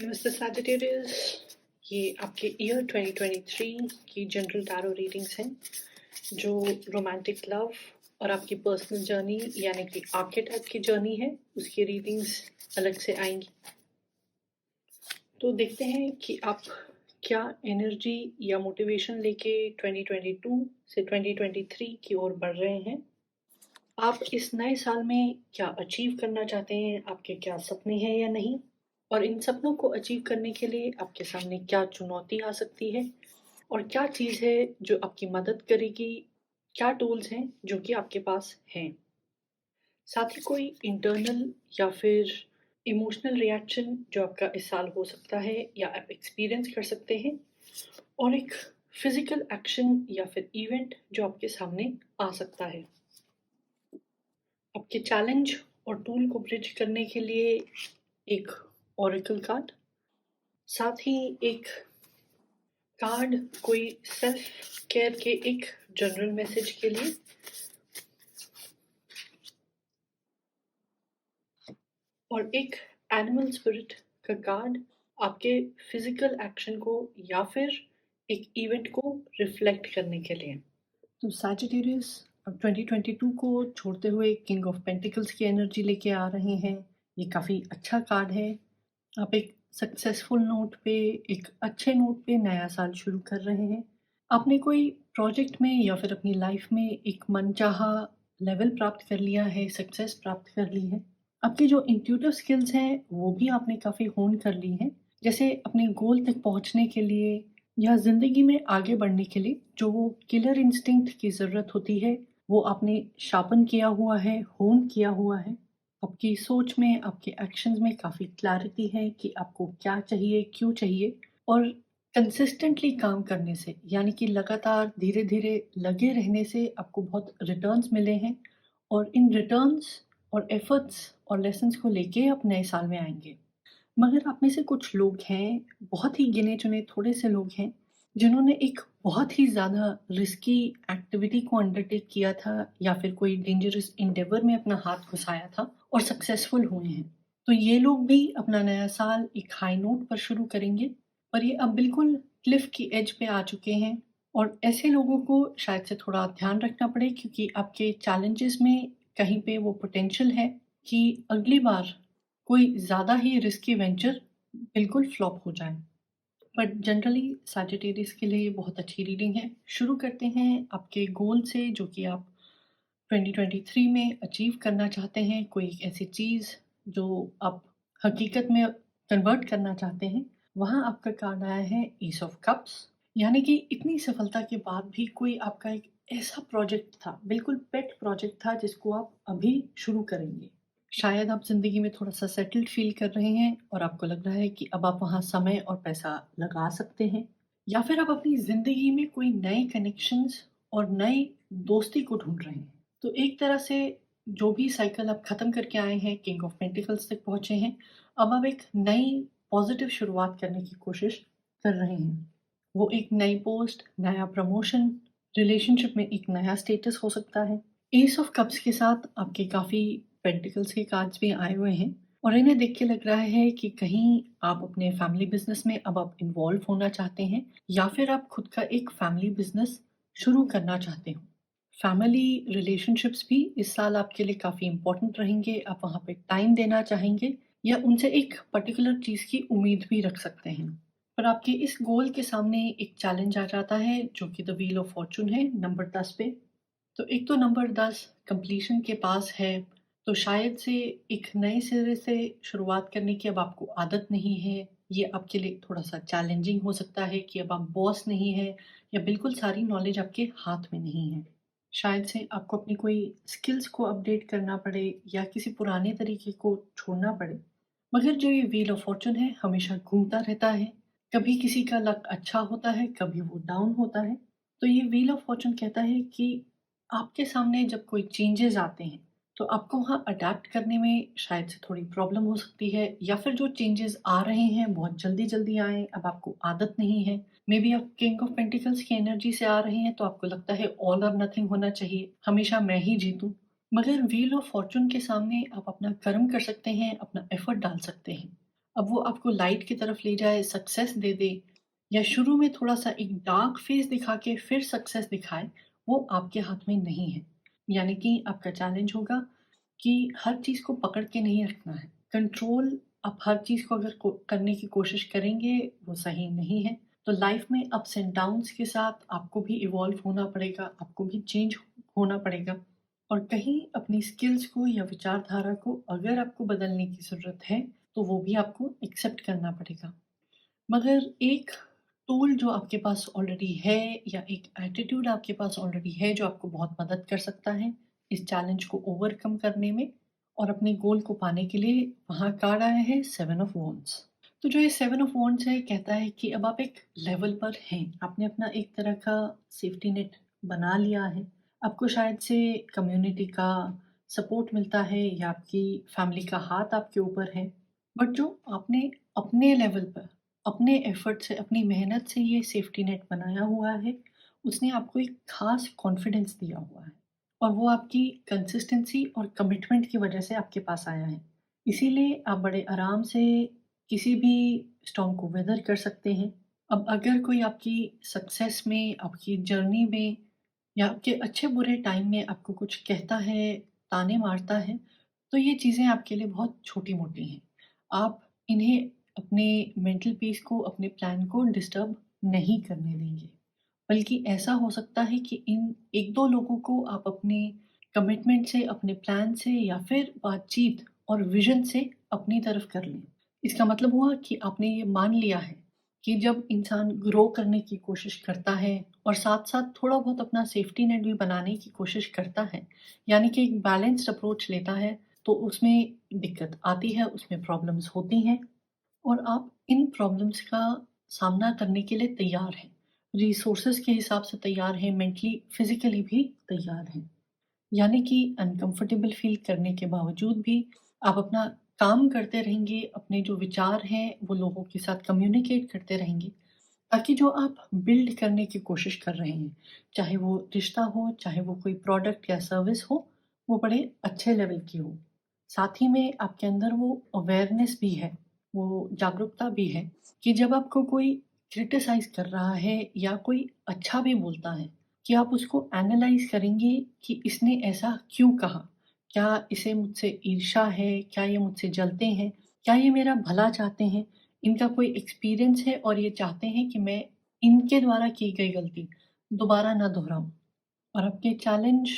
Mister Sagittarius, ये आपके year 2023 की जनरल टैरो रीडिंग्स हैं जो रोमांटिक लव और आपकी पर्सनल जर्नी यानी कि आर्केटाइप की जर्नी है उसकी रीडिंग्स अलग से आएंगी। तो देखते हैं कि आप क्या एनर्जी या मोटिवेशन लेके 2022 से 2023 की ओर बढ़ रहे हैं। आप इस नए साल में क्या अचीव करना चाहते हैं, आपके क्या सपने हैं या नहीं, और इन सपनों को अचीव करने के लिए आपके सामने क्या चुनौती आ सकती है और क्या चीज़ है जो आपकी मदद करेगी, क्या टूल्स हैं जो कि आपके पास हैं। साथ ही कोई इंटरनल या फिर इमोशनल रिएक्शन जो आपका इस साल हो सकता है या आप एक्सपीरियंस कर सकते हैं, और एक फिजिकल एक्शन या फिर इवेंट जो आपके सामने आ सकता है। आपके चैलेंज और टूल को ब्रिज करने के लिए एक ओरेकल कार्ड, साथ ही एक कार्ड कोई सेल्फ केयर के एक जनरल मैसेज के लिए, और एक एनिमल स्पिरिट का कार्ड आपके फिजिकल एक्शन को या फिर एक इवेंट को रिफ्लेक्ट करने के लिए। तो सैजिटेरियस, अब 2022 को छोड़ते हुए किंग ऑफ पेंटिकल्स की एनर्जी लेके आ रहे हैं। ये काफ़ी अच्छा कार्ड है। आप एक सक्सेसफुल नोट पे, एक अच्छे नोट पे नया साल शुरू कर रहे हैं। आपने कोई प्रोजेक्ट में या फिर अपनी लाइफ में एक मनचाहा लेवल प्राप्त कर लिया है, सक्सेस प्राप्त कर ली है। आपकी जो इंट्यूटिव स्किल्स हैं वो भी आपने काफ़ी होन कर ली हैं। जैसे अपने गोल तक पहुंचने के लिए या ज़िंदगी में आगे बढ़ने के लिए जो वो किलर इंस्टिंक्ट की ज़रूरत होती है वो आपने शार्पन किया हुआ है, होन किया हुआ है। आपकी सोच में, आपके एक्शंस में काफ़ी क्लैरिटी है कि आपको क्या चाहिए, क्यों चाहिए, और कंसिस्टेंटली काम करने से यानी कि लगातार धीरे-धीरे लगे रहने से आपको बहुत रिटर्न्स मिले हैं, और इन रिटर्न्स और एफर्ट्स और लेसन्स को लेके आप नए साल में आएँगे। मगर आप में से कुछ लोग हैं, बहुत ही गिने-चुने थोड़े से लोग हैं, जिन्होंने एक बहुत ही ज़्यादा रिस्की एक्टिविटी को अंडरटेक किया था या फिर कोई डेंजरस एंडेवर में अपना हाथ घुसाया था और सक्सेसफुल हुए हैं। तो ये लोग भी अपना नया साल एक हाई नोट पर शुरू करेंगे, पर ये अब बिल्कुल क्लिफ की एज पे आ चुके हैं, और ऐसे लोगों को शायद से थोड़ा ध्यान रखना पड़े क्योंकि आपके चैलेंजेस में कहीं पे वो पोटेंशियल है कि अगली बार कोई ज़्यादा ही रिस्की वेंचर बिल्कुल फ्लॉप हो जाए। बट जनरली सैजिटेरियस के लिए ये बहुत अच्छी रीडिंग है। शुरू करते हैं आपके गोल से जो कि आप 2023 में अचीव करना चाहते हैं। कोई एक ऐसी चीज़ जो आप हकीकत में कन्वर्ट करना चाहते हैं। वहाँ आपका कार्ड आया है ईस ऑफ कप्स, यानी कि इतनी सफलता के बाद भी कोई आपका एक ऐसा प्रोजेक्ट था, बिल्कुल पेट प्रोजेक्ट था जिसको आप अभी शुरू करेंगे। शायद आप ज़िंदगी में थोड़ा-सा सेटल्ड फ़ील कर रहे हैं और आपको लग रहा है कि अब आप वहाँ समय और पैसा लगा सकते हैं, या फिर आप अपनी ज़िंदगी में कोई नए कनेक्शंस और नई दोस्ती को ढूँढ रहे हैं। तो एक तरह से जो भी साइकिल आप ख़त्म करके आए हैं, किंग ऑफ पेंटिकल्स तक पहुँचे हैं, अब आप एक नई पॉज़िटिव शुरुआत करने की कोशिश कर रहे हैं। वो एक नई पोस्ट, नया प्रमोशन, रिलेशनशिप में एक नया स्टेटस हो सकता है। एस ऑफ कप्स के साथ आपके काफ़ी पेंटिकल्स के कार्ड्स भी आए हुए हैं, और इन्हें देख के लग रहा है कि कहीं आप अपने फैमिली बिजनेस में अब आप इन्वॉल्व होना चाहते हैं, या फिर आप खुद का एक फैमिली बिजनेस शुरू करना चाहते हो। फैमिली रिलेशनशिप्स भी इस साल आपके लिए काफ़ी इंपॉर्टेंट रहेंगे। आप वहाँ पे टाइम देना चाहेंगे या उनसे एक पर्टिकुलर चीज़ की उम्मीद भी रख सकते हैं। पर आपके इस गोल के सामने एक चैलेंज आ जाता है जो कि द व्हील ऑफ फॉर्चून है, नंबर 10 पे। तो एक तो नंबर 10 कंप्लीशन के पास है, तो शायद से एक नए सिरे से शुरुआत करने की अब आपको आदत नहीं है। ये आपके लिए थोड़ा-सा चैलेंजिंग हो सकता है कि अब आप बॉस नहीं हैं या बिल्कुल सारी नॉलेज आपके हाथ में नहीं है। शायद से आपको अपनी कोई स्किल्स को अपडेट करना पड़े या किसी पुराने तरीके को छोड़ना पड़े। मगर जो ये व्हील ऑफ फॉर्च्यून है हमेशा घूमता रहता है। कभी किसी का लक अच्छा होता है, कभी वो डाउन होता है। तो ये व्हील ऑफ फॉर्च्यून कहता है कि आपके सामने जब कोई चेंजेस आते हैं, तो आपको वहाँ अडैप्ट करने में शायद से थोड़ी प्रॉब्लम हो सकती है, या फिर जो चेंजेस आ रहे हैं बहुत जल्दी-जल्दी आए, अब आपको आदत नहीं है। मेबी आप किंग ऑफ पेंटिकल्स की एनर्जी से आ रहे हैं, तो आपको लगता है ऑल और नथिंग होना चाहिए, हमेशा मैं ही जीतूँ। मगर व्हील ऑफ फॉर्च्यून के सामने आप अपना कर्म कर सकते हैं, अपना एफर्ट डाल सकते हैं। अब वो आपको लाइट की तरफ ले जाए, सक्सेस दे दे, या शुरू में थोड़ा-सा एक डार्क फेस दिखा के फिर सक्सेस दिखाए, वो आपके हाथ में नहीं है। यानी कि आपका चैलेंज होगा कि हर चीज़ को पकड़ के नहीं रखना है। कंट्रोल आप हर चीज़ को अगर करने की कोशिश करेंगे, वो सही नहीं है। तो लाइफ में अप्स एंड डाउन्स के साथ आपको भी इवॉल्व होना पड़ेगा, आपको भी चेंज होना पड़ेगा। और कहीं अपनी स्किल्स को या विचारधारा को अगर आपको बदलने की ज़रूरत है, तो वो भी आपको एक्सेप्ट करना पड़ेगा। मगर एक टूल जो आपके पास ऑलरेडी है, या एक एटीट्यूड आपके पास ऑलरेडी है जो आपको बहुत मदद कर सकता है इस चैलेंज को ओवरकम करने में और अपने गोल को पाने के लिए, वहाँ कार्ड आया है सेवन ऑफ वॉन्ड्स। तो जो ये सेवन ऑफ वॉन्ड्स है, कहता है कि अब आप एक लेवल पर हैं, आपने अपना एक तरह का सेफ्टी नेट बना लिया है। आपको शायद से कम्युनिटी का सपोर्ट मिलता है या आपकी फैमिली का हाथ आपके ऊपर है। बट जो आपने अपने लेवल पर अपने एफर्ट से, अपनी मेहनत से ये सेफ्टी नेट बनाया हुआ है, उसने आपको एक खास कॉन्फिडेंस दिया हुआ है, और वो आपकी कंसिस्टेंसी और कमिटमेंट की वजह से आपके पास आया है। इसीलिए आप बड़े आराम से किसी भी स्टॉर्म को वेदर कर सकते हैं। अब अगर कोई आपकी सक्सेस में, आपकी जर्नी में, या आपके अच्छे बुरे टाइम में आपको कुछ कहता है, ताने मारता है, तो ये चीज़ें आपके लिए बहुत छोटी-मोटी हैं। आप इन्हें अपने मेंटल पीस को, अपने प्लान को डिस्टर्ब नहीं करने देंगे। बल्कि ऐसा हो सकता है कि इन 1-2 लोगों को आप अपने कमिटमेंट से, अपने प्लान से, या फिर बातचीत और विज़न से अपनी तरफ कर लें। इसका मतलब हुआ कि आपने ये मान लिया है कि जब इंसान ग्रो करने की कोशिश करता है और साथ-साथ थोड़ा बहुत अपना सेफ्टी नेट भी बनाने की कोशिश करता है, यानी कि एक बैलेंस्ड अप्रोच लेता है, तो उसमें दिक्कत आती है, उसमें प्रॉब्लम्स होती हैं, और आप इन प्रॉब्लम्स का सामना करने के लिए तैयार हैं। रिसोर्सेज़ के हिसाब से तैयार हैं, मेंटली, फिज़िकली भी तैयार हैं। यानी कि अनकंफर्टेबल फ़ील करने के बावजूद भी आप अपना काम करते रहेंगे, अपने जो विचार हैं, वो लोगों के साथ कम्युनिकेट करते रहेंगे, ताकि जो आप बिल्ड करने की कोशिश कर रहे हैं, चाहे वो रिश्ता हो, चाहे वो कोई प्रोडक्ट या सर्विस हो, वो बड़े अच्छे लेवल की हो। साथ ही में आपके अंदर वो अवेयरनेस भी है, वो जागरूकता भी है कि जब आपको कोई क्रिटिसाइज़ कर रहा है या कोई अच्छा भी बोलता है, कि आप उसको एनालाइज़ करेंगे कि इसने ऐसा क्यों कहा? क्या इसे मुझसे ईर्ष्या है? क्या ये मुझसे जलते हैं? क्या ये मेरा भला चाहते हैं? इनका कोई एक्सपीरियंस है और ये चाहते हैं कि मैं इनके द्वारा की गई गलती दोबारा ना दोहराऊँ। और आपके चैलेंज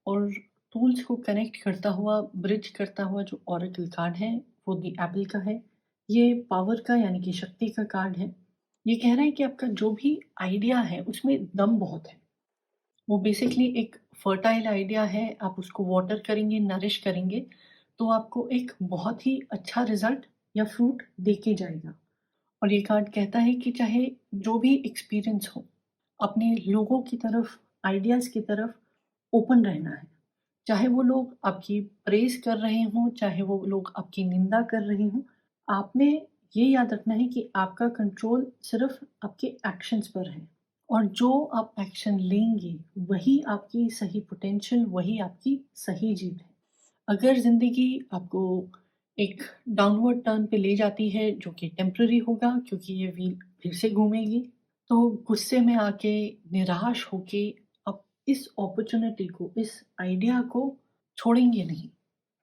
और टूल्स को कनेक्ट करता हुआ, ब्रिज करता हुआ जो ओरेकल कार्ड है, वो द एपल का है। ये पावर का, यानी कि शक्ति का कार्ड है। ये कह रहा है कि आपका जो भी आइडिया है, उसमें दम बहुत है। वो बेसिकली एक फर्टाइल आइडिया है, आप उसको वाटर करेंगे, नरिश करेंगे, तो आपको एक बहुत ही अच्छा रिज़ल्ट या फ्रूट दे के जाएगा। और ये कार्ड कहता है कि चाहे जो भी एक्सपीरियंस हो, अपने लोगों की तरफ, आइडियाज़ की तरफ ओपन रहना है। चाहे वो लोग आपकी प्रेज़ कर रहे हों, चाहे वो लोग आपकी निंदा कर रहे हों, आपने ये याद रखना है कि आपका कंट्रोल सिर्फ़ आपके एक्शंस पर है, और जो आप एक्शन लेंगे, वही आपकी सही पोटेंशियल, वही आपकी सही जीत है। अगर ज़िंदगी आपको एक डाउनवर्ड टर्न पे ले जाती है, जो कि टेम्परेरी होगा क्योंकि ये व्हील फिर से घूमेगी, तो गुस्से में आके, निराश होके आप इस अपॉर्च्युनिटी को, इस आइडिया को छोड़ेंगे नहीं।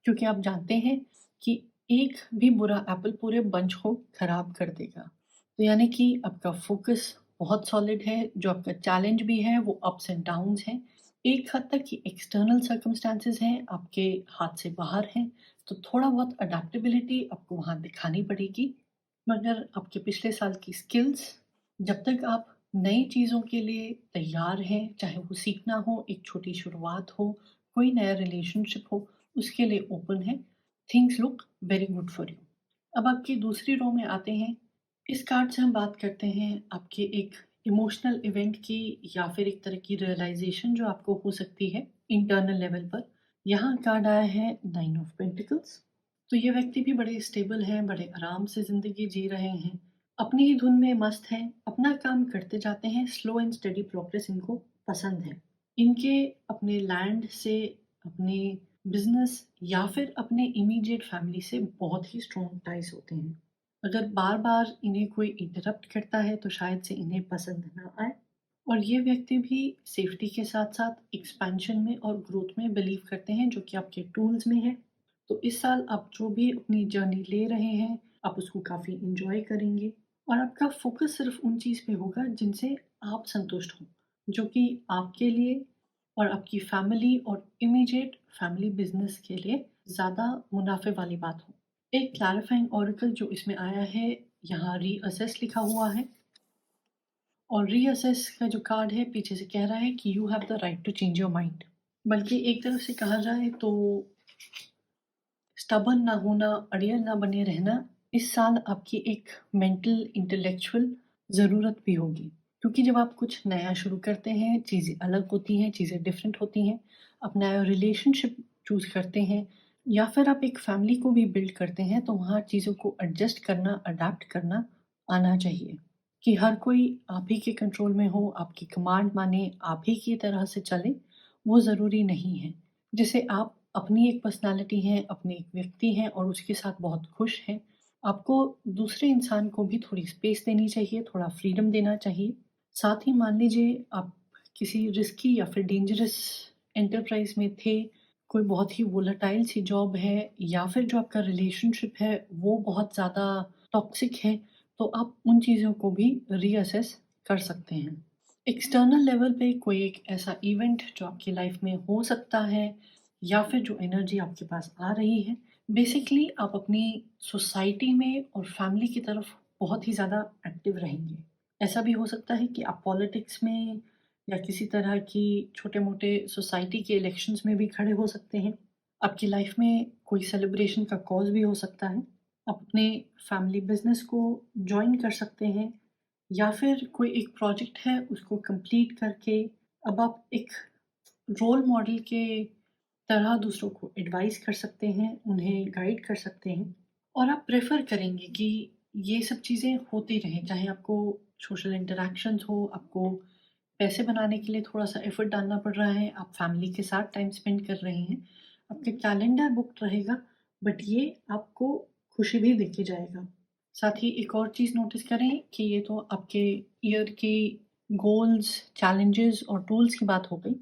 क्योंकि आप जानते हैं कि एक भी बुरा एप्पल पूरे बंच को खराब कर देगा। तो यानी कि आपका फ़ोकस बहुत सॉलिड है, जो आपका चैलेंज भी है वो अप्स एंड डाउन्स हैं। एक हद तक ये एक्सटर्नल सर्कमस्टेंसेस हैं, आपके हाथ से बाहर हैं, तो थोड़ा बहुत अडैप्टेबिलिटी आपको वहाँ दिखानी पड़ेगी। मगर आपके पिछले साल की स्किल्स, जब तक आप नई चीज़ों के लिए तैयार हैं, चाहे वो सीखना हो, एक छोटी शुरुआत हो, कोई नया रिलेशनशिप हो, उसके लिए ओपन है, things look very good for you. अब आपकी दूसरी रो में आते हैं। इस कार्ड से हम बात करते हैं आपके एक इमोशनल इवेंट की, या फिर एक तरह की रियलाइजेशन जो आपको हो सकती है इंटरनल लेवल पर। यहाँ कार्ड आया है नाइन ऑफ पेंटिकल्स। तो ये व्यक्ति भी बड़े स्टेबल हैं, बड़े आराम से ज़िंदगी जी रहे हैं, अपनी ही धुन में मस्त हैं, अपना काम करते जाते हैं, स्लो एंड स्टेडी प्रोग्रेस इनको पसंद है। इनके अपने लैंड से, अपने बिज़नेस, या फिर अपने इमीडिएट फैमिली से बहुत ही स्ट्रॉन्ग टाइज़ होते हैं। अगर बार-बार इन्हें कोई इंटरप्ट करता है तो शायद से इन्हें पसंद ना आए। और ये व्यक्ति भी सेफ्टी के साथ-साथ एक्सपेंशन में और ग्रोथ में बिलीव करते हैं, जो कि आपके टूल्स में है। तो इस साल आप जो भी अपनी जर्नी ले रहे हैं, आप उसको काफ़ी एन्जॉय करेंगे और आपका फ़ोकस सिर्फ़ उन चीज़ पे होगा जिनसे आप संतुष्ट हों, जो कि आपके लिए और आपकी फैमिली और इमीडिएट फैमिली बिज़नेस के लिए ज़्यादा मुनाफ़े वाली बात हो। एक क्लैरिफाइंग ऑरेकल जो इसमें आया है, यहाँ रीअसेस लिखा हुआ है और रीअसेस का जो कार्ड है पीछे से कह रहा है कि you have the right to change your mind. बल्कि एक तरफ से कहा जाए तो स्टबर्न ना होना, अड़ियल ना बने रहना, इस साल आपकी एक मेंटल इंटेलेक्चुअल ज़रूरत भी होगी। क्योंकि जब आप कुछ नया शुरू करते हैं, चीज़ें अलग होती हैं, चीज़ें डिफरेंट होती हैं, आप नया रिलेशनशिप चूज़ करते हैं या फिर आप एक फैमिली को भी बिल्ड करते हैं, तो वहाँ चीज़ों को एडजस्ट करना, अडैप्ट करना आना चाहिए। कि हर कोई आप ही के कंट्रोल में हो, आपकी कमांड माने, आप ही की तरह से चले, वो ज़रूरी नहीं है। जैसे आप अपनी एक पर्सनैलिटी हैं, अपने एक व्यक्ति हैं और उसके साथ बहुत खुश हैं, आपको दूसरे इंसान को भी थोड़ी स्पेस देनी चाहिए, थोड़ा फ्रीडम देना चाहिए। साथ ही मान लीजिए आप किसी रिस्की या फिर डेंजरस एंटरप्राइज़ में थे, कोई बहुत ही वोलेटाइल सी जॉब है या फिर जो आपका रिलेशनशिप है, वो बहुत ज़्यादा टॉक्सिक है, तो आप उन चीज़ों को भी रीअसेस कर सकते हैं। एक्सटर्नल लेवल पे कोई एक ऐसा इवेंट जो आपकी लाइफ में हो सकता है या फिर जो एनर्जी आपके पास आ रही है, बेसिकली आप अपनी सोसाइटी में और फैमिली की तरफ बहुत ही ज़्यादा एक्टिव रहेंगे। ऐसा भी हो सकता है कि आप पॉलिटिक्स में या किसी तरह की छोटे-मोटे सोसाइटी के इलेक्शंस में भी खड़े हो सकते हैं। आपकी लाइफ में कोई सेलिब्रेशन का कॉज़ भी हो सकता है। आप अपने फैमिली बिज़नेस को जॉइन कर सकते हैं या फिर कोई एक प्रोजेक्ट है उसको कंप्लीट करके अब आप एक रोल मॉडल के तरह दूसरों को एडवाइस कर सकते हैं, उन्हें गाइड कर सकते हैं और आप प्रेफ़र करेंगे कि ये सब चीज़ें होती रहें, चाहे आपको सोशल इंटरैक्शंस हो, आपको पैसे बनाने के लिए थोड़ा-सा एफ़र्ट डालना पड़ रहा है, आप फैमिली के साथ टाइम स्पेंड कर रहे हैं, आपका कैलेंडर बुक्ड रहेगा, बट ये आपको खुशी भी देके जाएगा। साथ ही एक और चीज़ नोटिस करें कि ये तो आपके ईयर की गोल्स, चैलेंजेस और टूल्स की बात हो गई।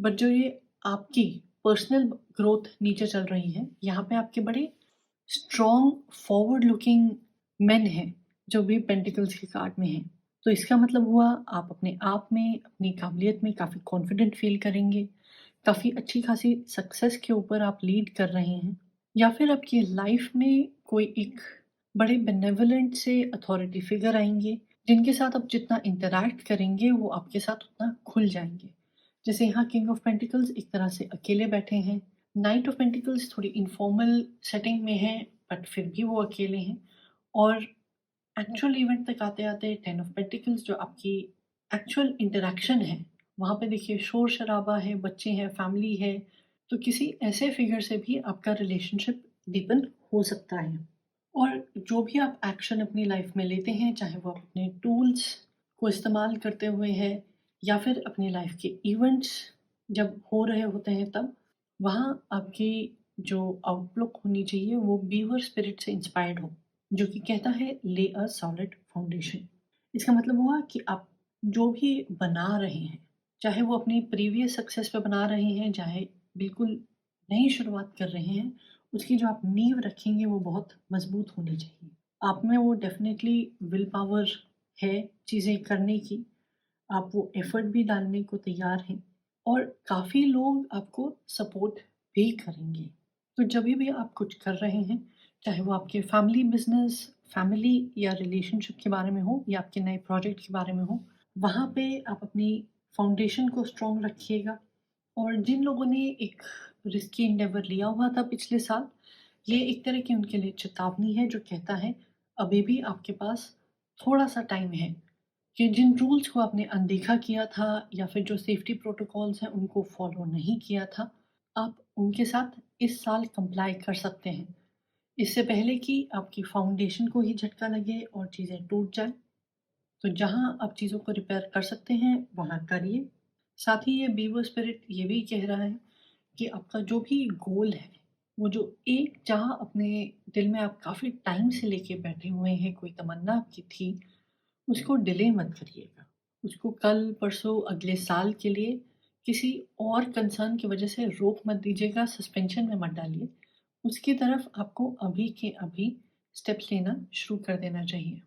बट जो ये आपकी पर्सनल ग्रोथ नीचे चल रही है, यहाँ पे आपके बड़े स्ट्रॉन्ग फॉरवर्ड लुकिंग मेन हैं, जो भी पेंटिकल्स के कार्ड में हैं। तो इसका मतलब हुआ आप अपने आप में, अपनी काबिलियत में काफ़ी कॉन्फिडेंट फ़ील करेंगे, काफ़ी अच्छी खासी सक्सेस के ऊपर आप लीड कर रहे हैं या फिर आपकी लाइफ में कोई एक बड़े बेनेवोलेंट से अथॉरिटी फिगर आएँगे, जिनके साथ आप जितना इंटरैक्ट करेंगे, वो आपके साथ उतना खुल जाएँगे। जैसे यहाँ किंग ऑफ पेंटिकल्स एक तरह से अकेले बैठे हैं, नाइट ऑफ पेंटिकल्स थोड़ी इनफॉर्मल सेटिंग में है, बट फिर भी वो अकेले हैं और एक्चुअल इवेंट तक आते-आते टेन ऑफ पेंटिकल्स जो आपकी एक्चुअल इंटरैक्शन है, वहाँ पे देखिए शोर-शराबा है, बच्चे हैं, फैमिली है, तो किसी ऐसे फिगर से भी आपका रिलेशनशिप डीपन हो सकता है। और जो भी आप एक्शन अपनी लाइफ में लेते हैं, चाहे वो आप अपने टूल्स को इस्तेमाल करते हुए है या फिर अपनी लाइफ के इवेंट्स जब हो रहे होते हैं तब, वहाँ आपकी जो आउटलुक होनी चाहिए वो बीवर स्पिरिट से इंस्पायर्ड हो, जो कि कहता है ले अ सॉलिड फाउंडेशन। इसका मतलब हुआ कि आप जो भी बना रहे हैं, चाहे वो अपनी प्रीवियस सक्सेस पे बना रहे हैं, चाहे बिल्कुल नई शुरुआत कर रहे हैं, उसकी जो आप नींव रखेंगे वो बहुत मज़बूत होनी चाहिए। आप में वो डेफ़िनेटली विल पावर है चीज़ें करने की, आप वो एफ़र्ट भी डालने को तैयार हैं और काफ़ी लोग आपको सपोर्ट भी करेंगे। तो जभी भी आप कुछ कर रहे हैं, चाहे वो आपके फैमिली बिज़नेस, फैमिली या रिलेशनशिप के बारे में हो या आपके नए प्रोजेक्ट के बारे में हो, वहाँ पे आप अपनी फाउंडेशन को स्ट्रॉन्ग रखिएगा। और जिन लोगों ने एक रिस्की एंडेवर लिया हुआ था पिछले साल, ये एक तरह की उनके लिए चेतावनी है जो कहता है अभी भी आपके पास थोड़ा-सा टाइम है कि जिन रूल्स को आपने अनदेखा किया था या फिर जो सेफ्टी प्रोटोकॉल्स हैं उनको फॉलो नहीं किया था, आप उनके साथ इस साल कंप्लाई कर सकते हैं। इससे पहले कि आपकी फाउंडेशन को ही झटका लगे और चीज़ें टूट जाएँ। तो जहाँ आप चीज़ों को रिपेयर कर सकते हैं, वहाँ करिए। साथ ही ये बीवर स्पिरिट ये भी कह रहा है कि आपका जो भी गोल है, वो जो एक चाह अपने दिल में आप काफ़ी टाइम से लेके बैठे हुए हैं, कोई तमन्ना आपकी थी, उसको डिले मत करिएगा। उसको कल, परसों, अगले साल के लिए किसी और कंसर्न की वजह से रोक मत दीजिएगा, सस्पेंशन में मत डालिए। उसकी तरफ आपको अभी के अभी स्टेप्स लेना शुरू कर देना चाहिए।